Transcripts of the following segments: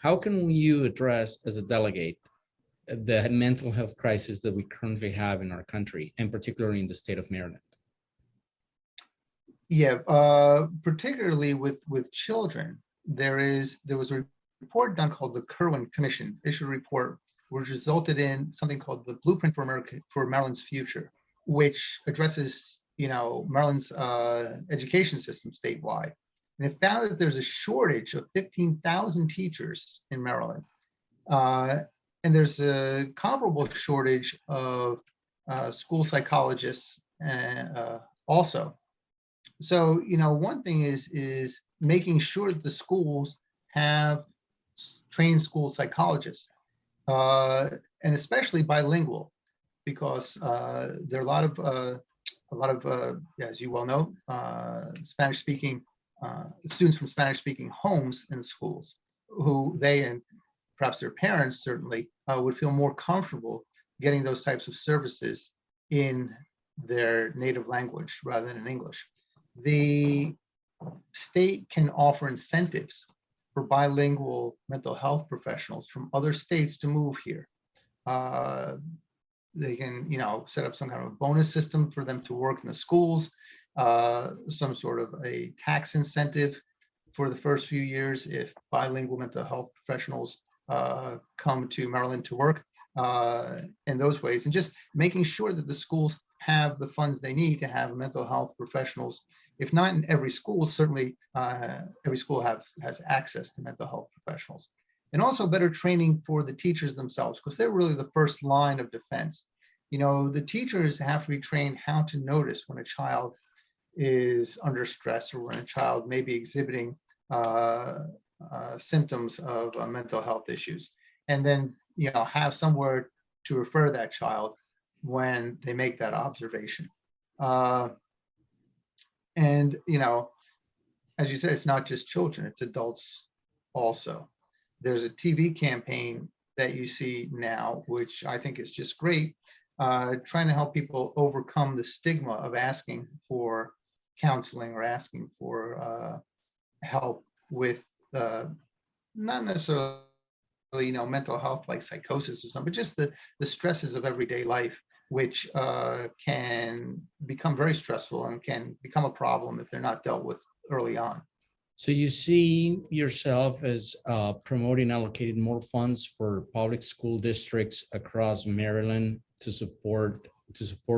How can you address as a delegate the mental health crisis that we currently have in our country, and particularly in the state of Maryland? Yeah, particularly with children, there was a report done called the Kirwan Commission, issued a report which resulted in something called the Blueprint for America for Maryland's Future, which addresses Maryland's education system statewide, and it found that there's a shortage of 15,000 teachers in Maryland, and there's a comparable shortage of school psychologists also. So, one thing is making sure that the schools have trained school psychologists, and especially bilingual, because there are a lot of, as you well know, Spanish-speaking students from Spanish-speaking homes in the schools, who they and perhaps their parents certainly would feel more comfortable getting those types of services in their native language rather than in English. The state can offer incentives for bilingual mental health professionals from other states to move here. They can, set up some kind of a bonus system for them to work in the schools, some sort of a tax incentive for the first few years if bilingual mental health professionals come to Maryland to work in those ways, and just making sure that the schools have the funds they need to have mental health professionals. If not in every school, certainly every school has access to mental health professionals. And also better training for the teachers themselves, because they're really the first line of defense. The teachers have to be trained how to notice when a child is under stress or when a child may be exhibiting symptoms of mental health issues, and then have somewhere to refer that child when they make that observation. And as you said, it's not just children, it's adults also. There's a TV campaign that you see now, which I think is just great, trying to help people overcome the stigma of asking for counseling or asking for help with not necessarily mental health like psychosis or something, but just the stresses of everyday life, which can become very stressful and can become a problem if they're not dealt with early on. So you see yourself as promoting allocating more funds for public school districts across Maryland to support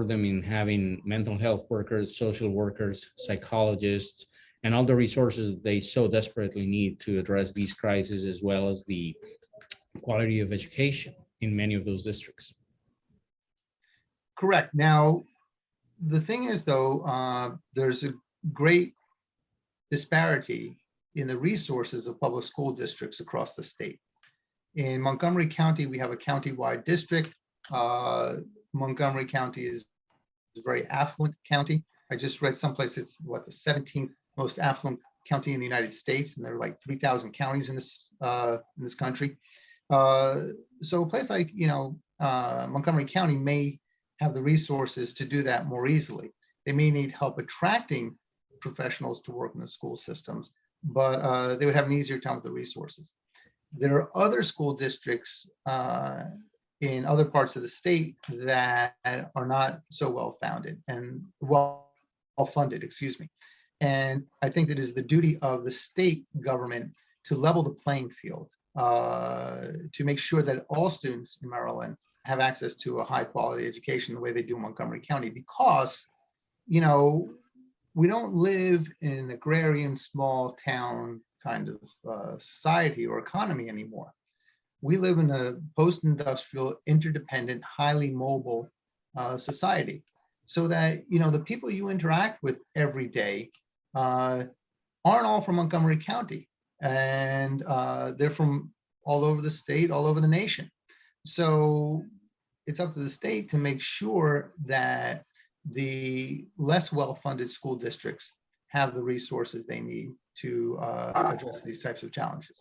them in having mental health workers, social workers, psychologists, and all the resources they so desperately need to address these crises, as well as the quality of education in many of those districts. Correct. Now, the thing is, though, there's a great disparity in the resources of public school districts across the state. In Montgomery County, we have a county-wide district. Montgomery County is a very affluent county. I just read someplace it's the 17th most affluent county in the United States, and there are like 3,000 counties in this country. So a place like Montgomery County may have the resources to do that more easily. They may need help attracting professionals to work in the school systems, but they would have an easier time with the resources. There are other school districts in other parts of the state that are not so well-founded and well-funded, And I think that it is the duty of the state government to level the playing field, to make sure that all students in Maryland have access to a high quality education the way they do in Montgomery County, because, we don't live in an agrarian small town kind of society or economy anymore. We live in a post-industrial, interdependent, highly mobile society, so that, the people you interact with every day aren't all from Montgomery County, and they're from all over the state, all over the nation. So it's up to the state to make sure that the less well-funded school districts have the resources they need to address these types of challenges.